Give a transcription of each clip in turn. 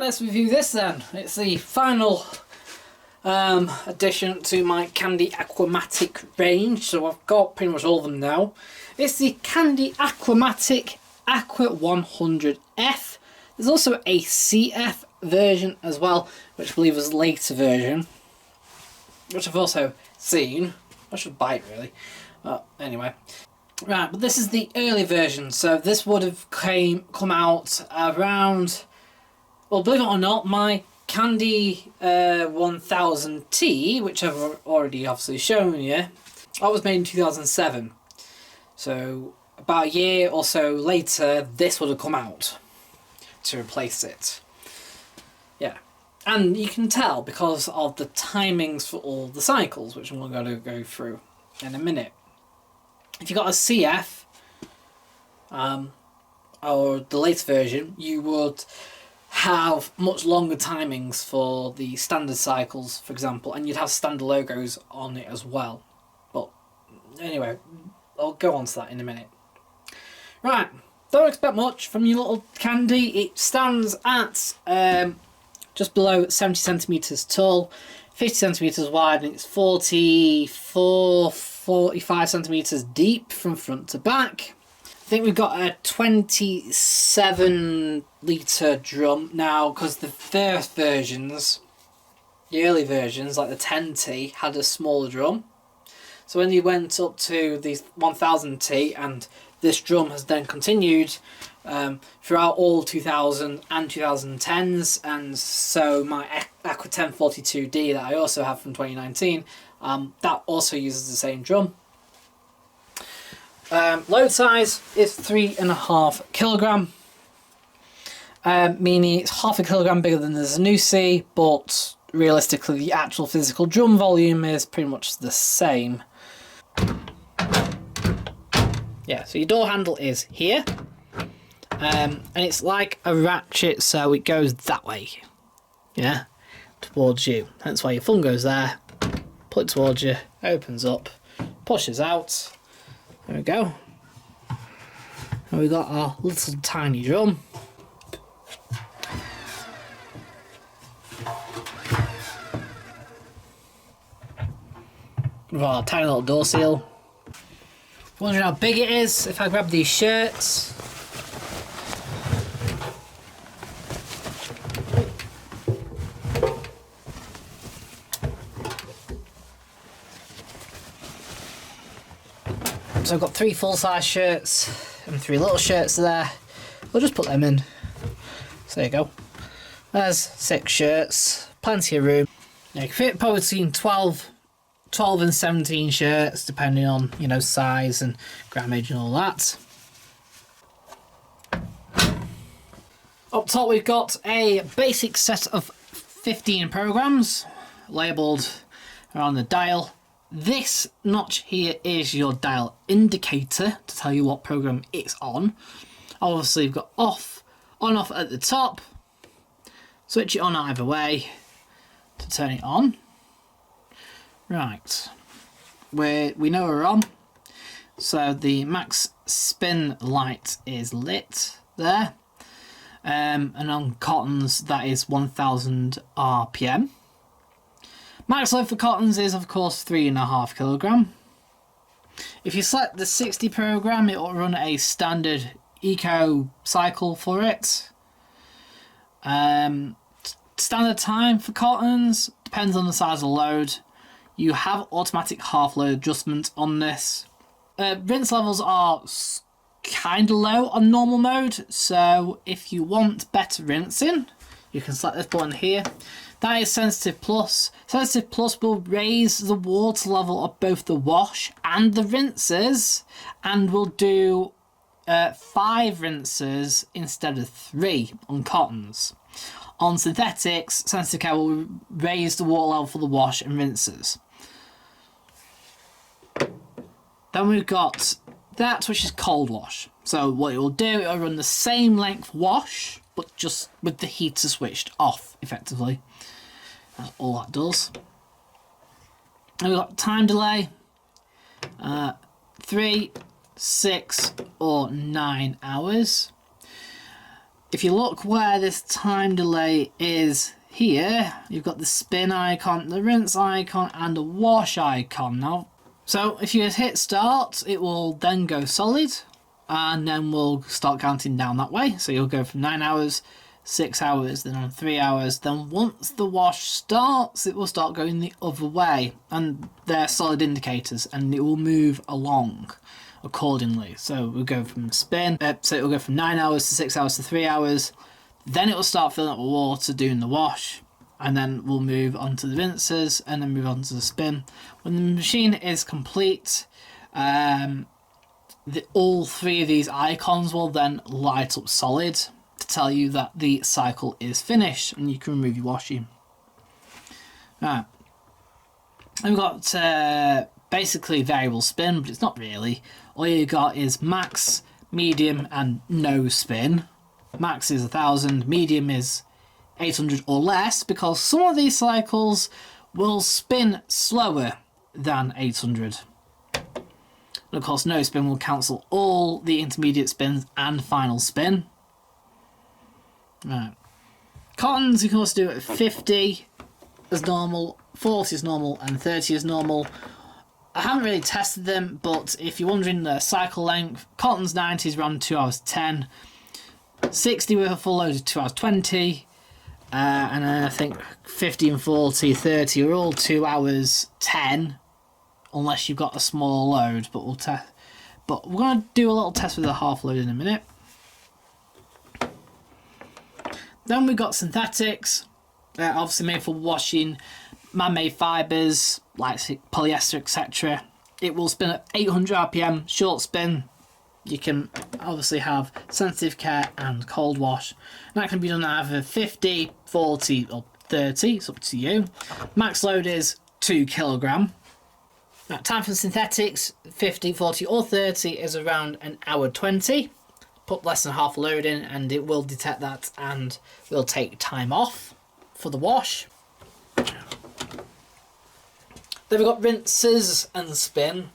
let's review this then. It's the final addition to my Candy Aquamatic range, so I've got pretty much all of them now. It's the Candy Aquamatic Aqua 100F. There's also a CF version as well, which I believe is a later version, which I've also seen. I should buy it really. Anyway. Right, but this is the early version, so this would have come out around, well, believe it or not, my Candy 1000T, which I've already obviously shown you, that was made in 2007. So about a year or so later, this would have come out to replace it. Yeah, and you can tell because of the timings for all the cycles, which I'm going to go through in a minute. If you got a CF or the latest version, you would have much longer timings for the standard cycles, for example, and you'd have standard logos on it as well. But anyway, I'll go on to that in a minute. Right, don't expect much from your little candy. It stands at just below 70 centimetres tall, 50 centimetres wide, and it's 45 centimetres deep from front to back. I think we've got a 27 litre drum now, because the first versions, the early versions like the 10T, had a smaller drum. So when you went up to the 1000T, and this drum has then continued throughout all 2000 and 2010s, and so my Aqua 1042D that I also have from 2019, that also uses the same drum. Load size is 3.5 kilogram, meaning it's half a kilogram bigger than the Zanussi, but realistically the actual physical drum volume is pretty much the same. Yeah, so your door handle is here, and it's like a ratchet, so it goes that way, yeah, towards you. That's why your thumb goes there, put it towards you, opens up, pushes out. There we go. And we've got our little tiny drum. With our tiny little door seal. Wondering how big it is if I grab these shirts. So I've got 3 full-size shirts and 3 little shirts there. We'll just put them in. So there you go. There's 6 shirts, plenty of room. Now you can fit probably between 12 and 17 shirts, depending on, you know, size and grammage and all that. Up top we've got a basic set of 15 programs labelled around the dial. This notch here is your dial indicator to tell you what program it's on. Obviously you've got off, on, off at the top. Switch it on either way to turn it on. Right, we know we're on. So the max spin light is lit there. And on cottons that is 1000 RPM. Max load for cottons is of course 3.5 kilogram. If you select the 60 program, it will run a standard eco cycle for it. Standard time for cottons depends on the size of the load. You have automatic half load adjustment on this. Rinse levels are kind of low on normal mode, so if you want better rinsing, you can select this button here. That is Sensitive Plus. Sensitive Plus will raise the water level of both the wash and the rinses, and will do 5 rinses instead of 3 on cottons. On synthetics, Sensitive Care will raise the water level for the wash and rinses. Then we've got that, which is cold wash. So what it will do, it will run the same length wash, but just with the heater switched off, effectively. That's all that does. And we've got time delay, 3, 6 or 9 hours. if you look where this time delay is here, you've got the spin icon, the rinse icon, and the wash icon. Now, so if you hit start, it will then go solid, and then we'll start counting down that way. So you'll go from 9 hours, 6 hours, then on 3 hours. Then once the wash starts, it will start going the other way, and they're solid indicators, and it will move along accordingly. So we'll go from spin, so it will go from 9 hours to 6 hours to 3 hours. Then it will start filling up with water, doing the wash, and then we'll move on to the rinses, and then move on to the spin. When the machine is complete, all three of these icons will then light up solid to tell you that the cycle is finished, and you can remove your washing. Right. And we've got basically variable spin, but it's not really. All you got is max, medium, and no spin. Max is 1,000, medium is 800 or less, because some of these cycles will spin slower than 800. And of course, no spin will cancel all the intermediate spins and final spin. Right. Cottons you can also do it at 50 as normal, 40 as normal, and 30 as normal. I haven't really tested them, but if you're wondering the cycle length, Cotton's 90 is around 2 hours 10, 60 with a full load is 2 hours 20, and then I think 50 and 40, 30 are all 2 hours 10, unless you've got a small load. But we'll test. But we're going to do a little test with a half load in a minute. Then we've got synthetics, obviously made for washing man-made fibres like polyester, etc. It will spin at 800 RPM, short spin. You can obviously have sensitive care and cold wash. And that can be done at either 50, 40 or 30, it's up to you. Max load is 2 kilogram. Now, time for synthetics, 50, 40 or 30 is around an hour 20. Put less than half a load in and it will detect that and will take time off for the wash. Then we've got rinses and spin.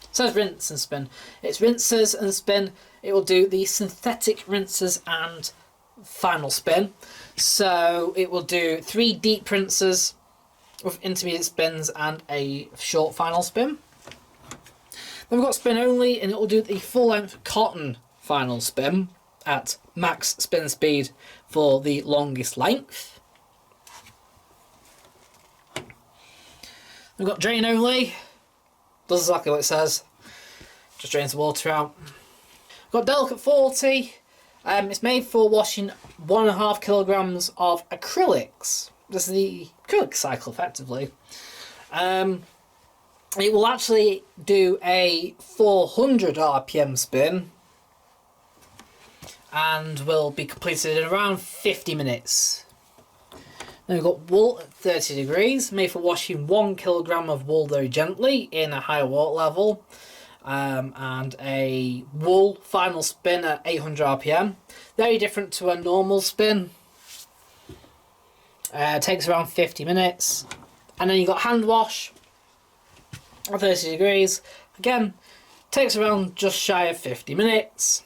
It says rinse and spin. It's rinses and spin. It will do the synthetic rinses and final spin. So it will do 3 deep rinses with intermediate spins and a short final spin. Then we've got spin only, and it will do the full length cotton final spin at max spin speed for the longest length. We've got drain only, does exactly what it says, just drains the water out. We've got delicate 40, it's made for washing 1.5 kilograms of acrylics. This is the acrylic cycle effectively. It will actually do a 400 RPM spin and will be completed in around 50 minutes. Then we've got wool at 30 degrees, made for washing 1 kilogram of wool very gently in a higher water level, and a wool final spin at 800 RPM. Very different to a normal spin. Takes around 50 minutes. And then you've got hand wash at 30 degrees. Again, takes around just shy of 50 minutes.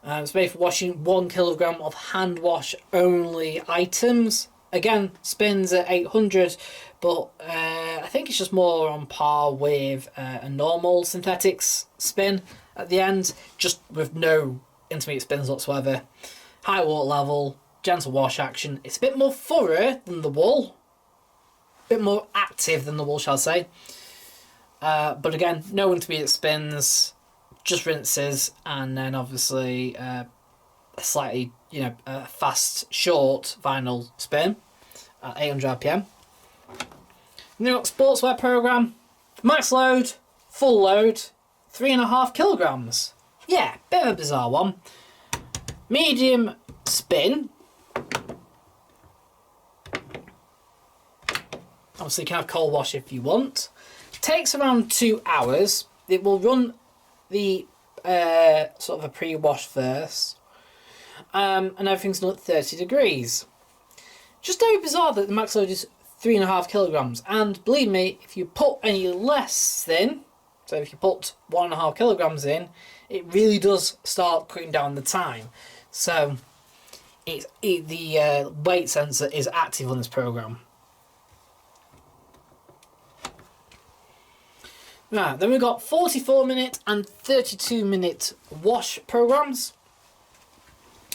It's made for washing 1 kilogram of hand wash only items. Again, spins at 800, but I think it's just more on par with a normal synthetics spin at the end, just with no intermediate spins whatsoever. High water level, gentle wash action. It's a bit more thorough than the wool, a bit more active than the wool, shall I say. But again, no intermediate spins, just rinses, and then obviously a slightly, fast, short final spin at 800 RPM. And then we've got sportswear program, max load, full load, 3.5 kilograms. Yeah, bit of a bizarre one. Medium spin. Obviously, you can have cold wash if you want. Takes around 2 hours. It will run the sort of a pre-wash first, and everything's done at 30 degrees. Just very bizarre that the max load is 3.5 kilograms, and believe me, if you put any less in, so if you put 1.5 kilograms in, it really does start cutting down the time. So the weight sensor is active on this program. Right, then we've got 44-minute and 32-minute wash programs.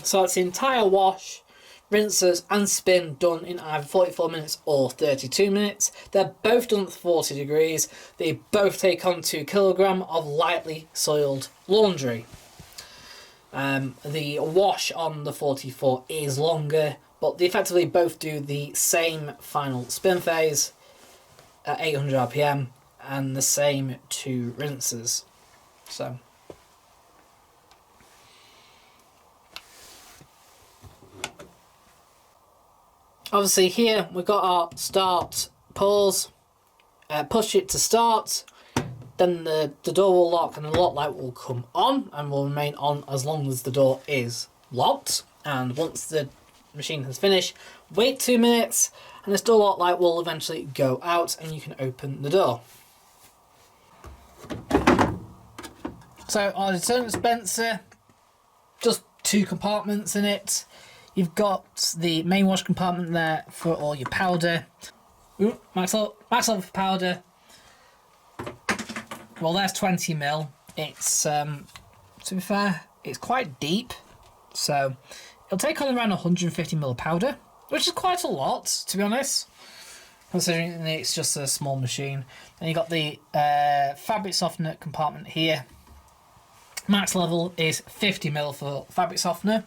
So that's the entire wash, rinses and spin done in either 44 minutes or 32 minutes. They're both done at 40 degrees. They both take on 2 kilograms of lightly soiled laundry. The wash on the 44 is longer, but they effectively both do the same final spin phase at 800 RPM and the same 2 rinses. So obviously here we've got our start, pause, push it to start, then the door will lock and the lock light will come on and will remain on as long as the door is locked. And once the machine has finished, wait 2 minutes and this door lock light will eventually go out and you can open the door. So our detergent dispenser, just 2 compartments in it. You've got the main wash compartment there for all your powder. Ooh, max level for powder. Well, there's 20 mil. It's, to be fair, it's quite deep. So it'll take on around 150 mil of powder, which is quite a lot, to be honest, considering it's just a small machine. Then you've got the fabric softener compartment here. Max level is 50 mil for fabric softener.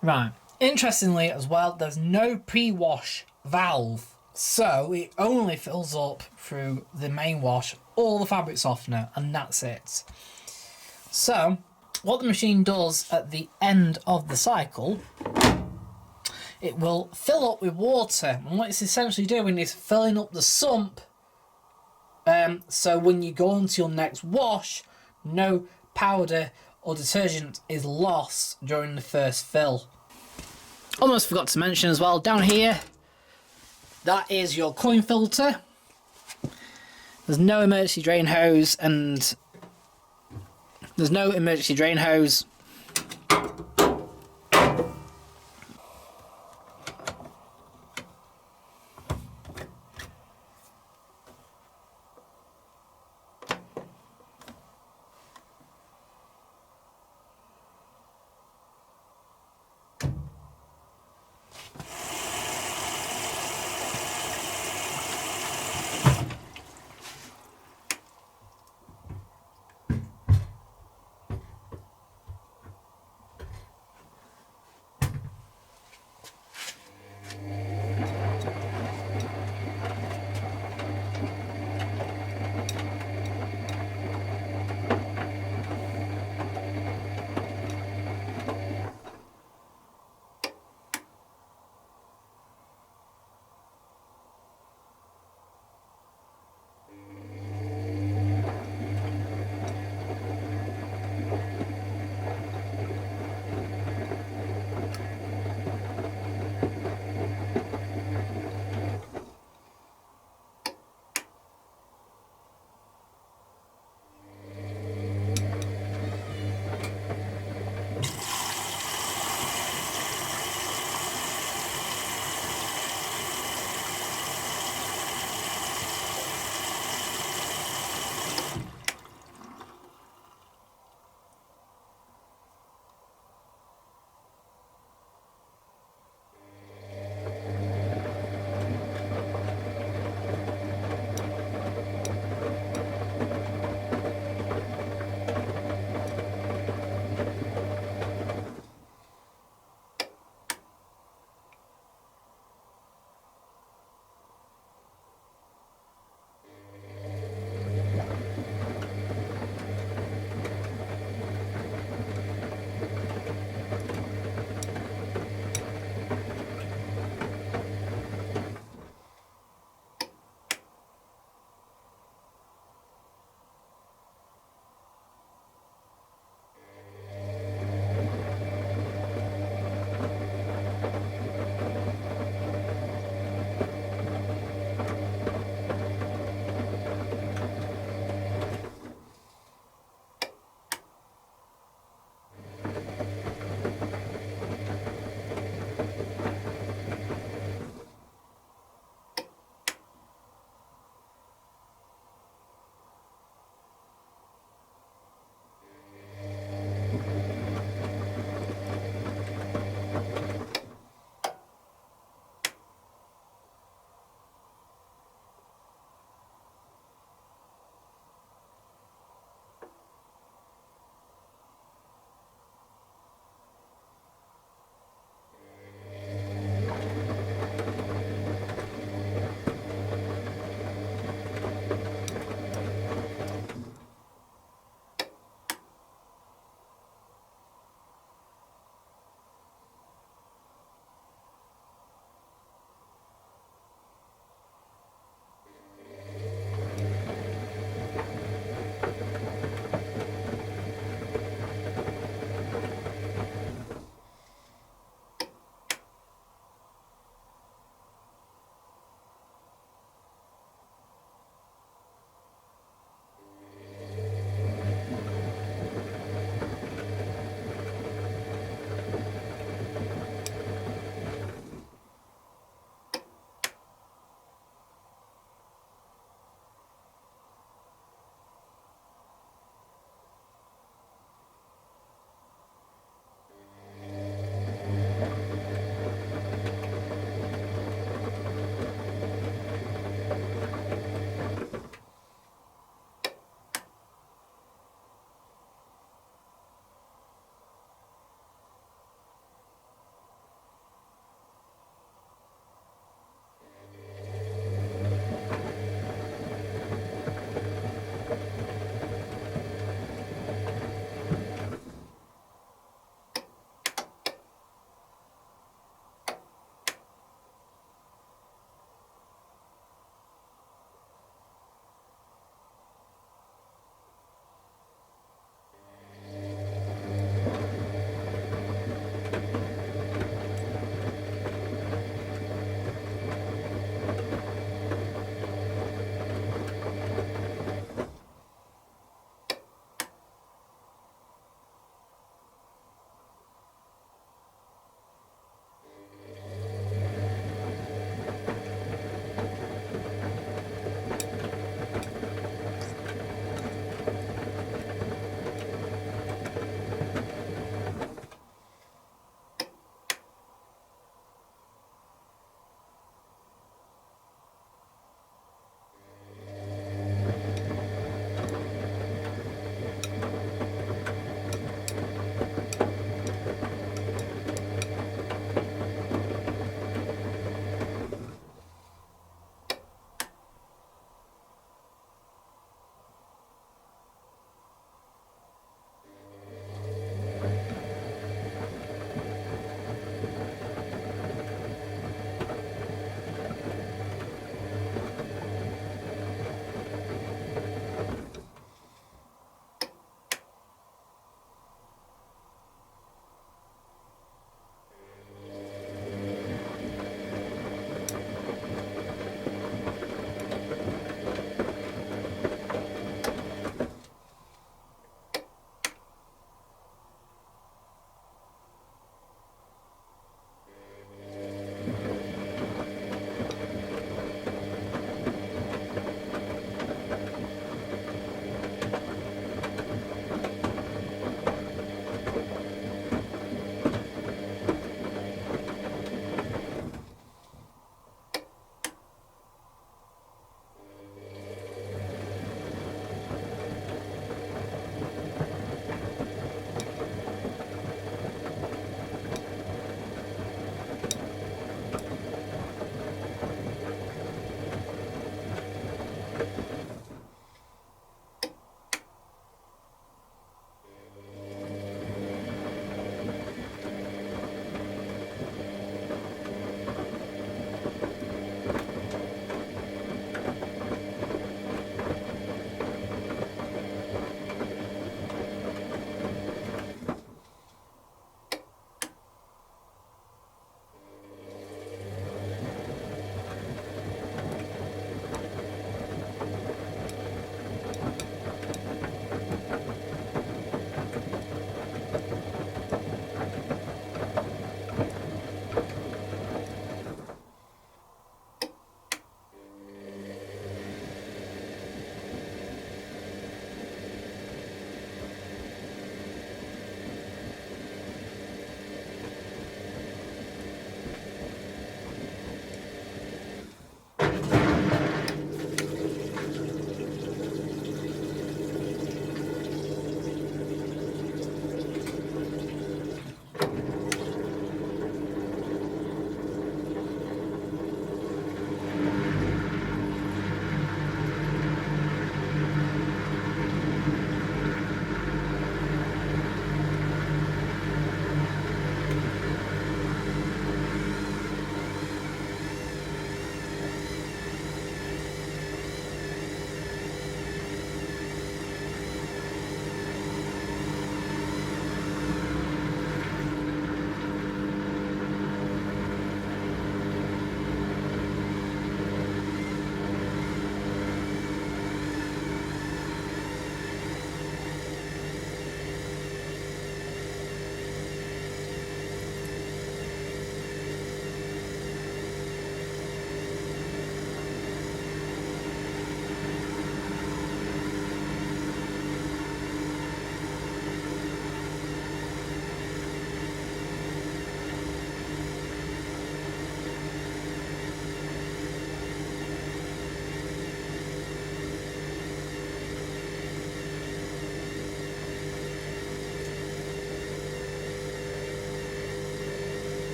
Right, interestingly as well, there's no pre-wash valve, so it only fills up through the main wash or the fabric softener, and that's it. So what the machine does at the end of the cycle, it will fill up with water, and what it's essentially doing is filling up the sump, so when you go on to your next wash, no powder or detergent is lost during the first fill. Almost forgot to mention as well, down here, that is your coin filter. There's no emergency drain hose, and there's no emergency drain hose.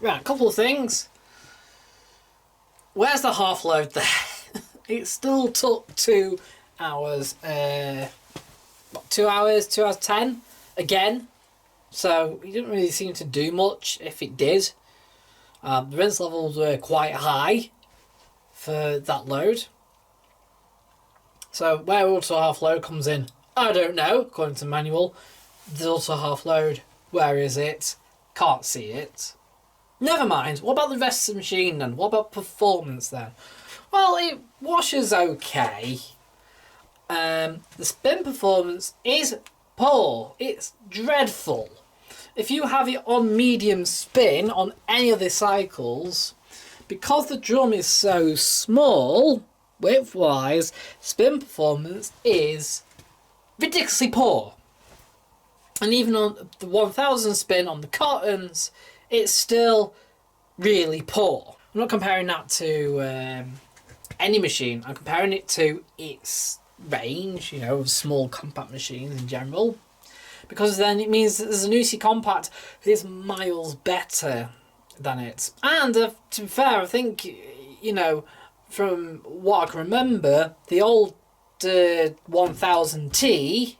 Right, a couple of things. Where's the half load there? It still took 2 hours, 2 hours, 2 hours 10 again. So it didn't really seem to do much if it did. The rinse levels were quite high for that load. So where auto half load comes in, I don't know, according to the manual. The auto half load, where is it? Can't see it. Never mind, what about the rest of the machine then? What about performance then? Well, it washes okay. The spin performance is poor. It's dreadful. If you have it on medium spin on any of the cycles, because the drum is so small, width-wise, spin performance is ridiculously poor. And even on the 1000 spin on the cottons, it's still really poor. I'm not comparing that to any machine. I'm comparing it to its range, you know, of small compact machines in general. Because then it means that the Zanussi Compact is miles better than it. And to be fair, I think, you know, from what I can remember, the old 1000T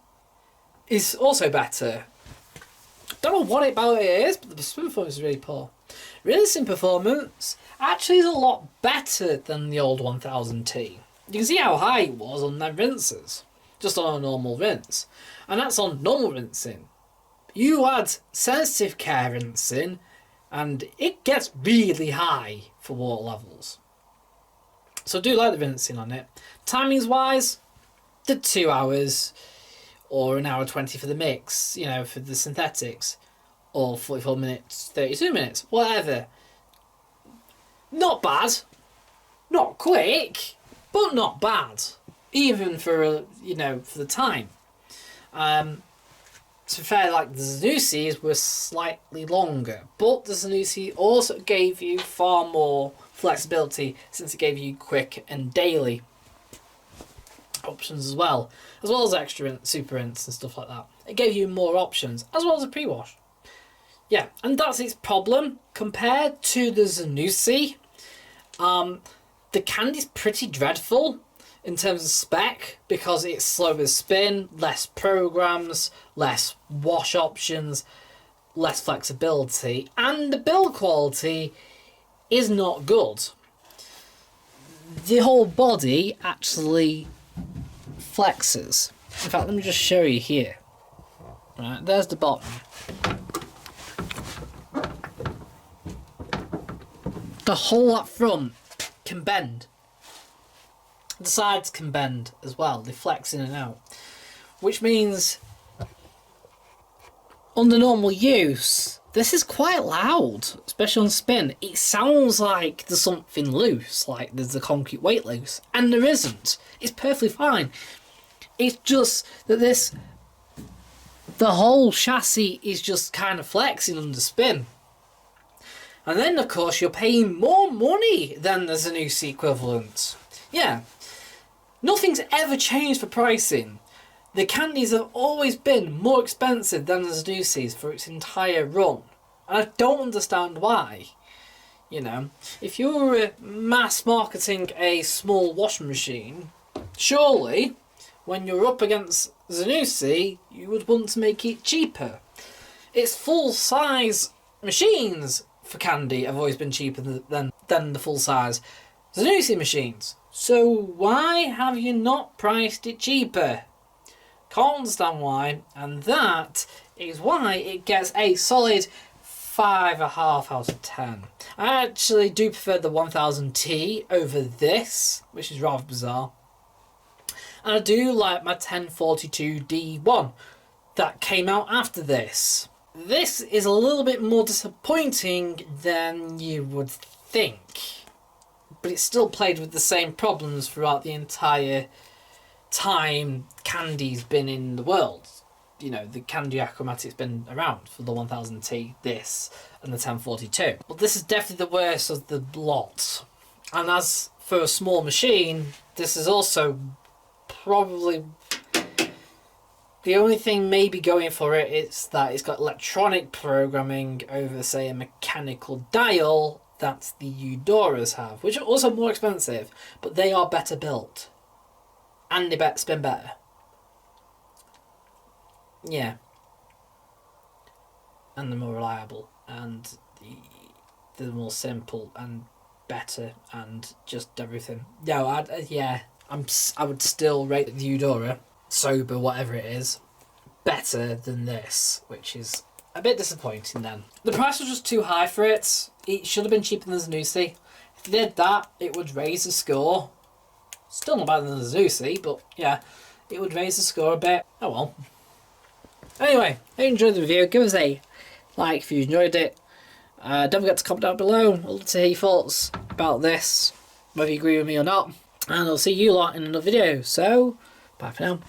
is also better. Don't know what about it is, but the spin performance is really poor. Rinsing performance actually is a lot better than the old 1000T. You can see how high it was on their rinsers, just on a normal rinse. And that's on normal rinsing. You add sensitive care rinsing, and it gets really high for water levels. So I do like the rinsing on it. Timings wise, the 2 hours or an hour 20 for the mix, you know, for the synthetics, or 44 minutes, 32 minutes, whatever. Not bad. Not quick, but not bad. Even for, you know, for the time. To be fair, like the Zanussis were slightly longer, but the Zanussi also gave you far more flexibility since it gave you quick and daily options as well as extra super rinse and stuff like that. It gave you more options as well as a pre-wash. Yeah, and that's its problem compared to the Zanussi. The Candy's pretty dreadful in terms of spec because it's slower spin, less programs, less wash options, less flexibility, and the build quality is not good. The whole body actually flexes. In fact, let me just show you here. Right, there's the bottom. The whole up front can bend. The sides can bend as well. They flex in and out. Which means, under normal use, this is quite loud, especially on spin. It sounds like there's something loose, like there's a concrete weight loose. And there isn't. It's perfectly fine. It's just that the whole chassis is just kind of flexing under spin. And then, of course, you're paying more money than the Zanussi equivalent. Yeah. Nothing's ever changed for pricing. The Candies have always been more expensive than the Zanussis for its entire run. And I don't understand why. You know, if you're mass marketing a small washing machine, surely when you're up against Zanussi, you would want to make it cheaper. Its full-size machines for Candy have always been cheaper than the full-size Zanussi machines. So why have you not priced it cheaper? Can't understand why, and that is why it gets a solid 5.5 out of 10. I actually do prefer the 1000T over this, which is rather bizarre. And I do like my 1042D1 that came out after this. This is a little bit more disappointing than you would think. But it still played with the same problems throughout the entire time Candy's been in the world. You know, the Candy Aquamatic's been around for the 1000T, this, and the 1042. But this is definitely the worst of the lot. And as for a small machine, this is also probably the only thing maybe going for it is that it's got electronic programming over, say, a mechanical dial that the Eudoras have, which are also more expensive, but they are better built. And they spin better. Yeah. And they're more reliable, and they're more simple and better, and just everything. No, I would still rate the Eudora, sober, whatever it is, better than this, which is a bit disappointing then. The price was just too high for it. It should have been cheaper than the Zanussi. If they did that, it would raise the score. Still not better than the Zanussi, but yeah, it would raise the score a bit. Oh well. Anyway, if you enjoyed the review, give us a like if you enjoyed it. Don't forget to comment down below. I'd love to hear your thoughts about this, whether you agree with me or not. And I'll see you lot in another video. So, bye for now.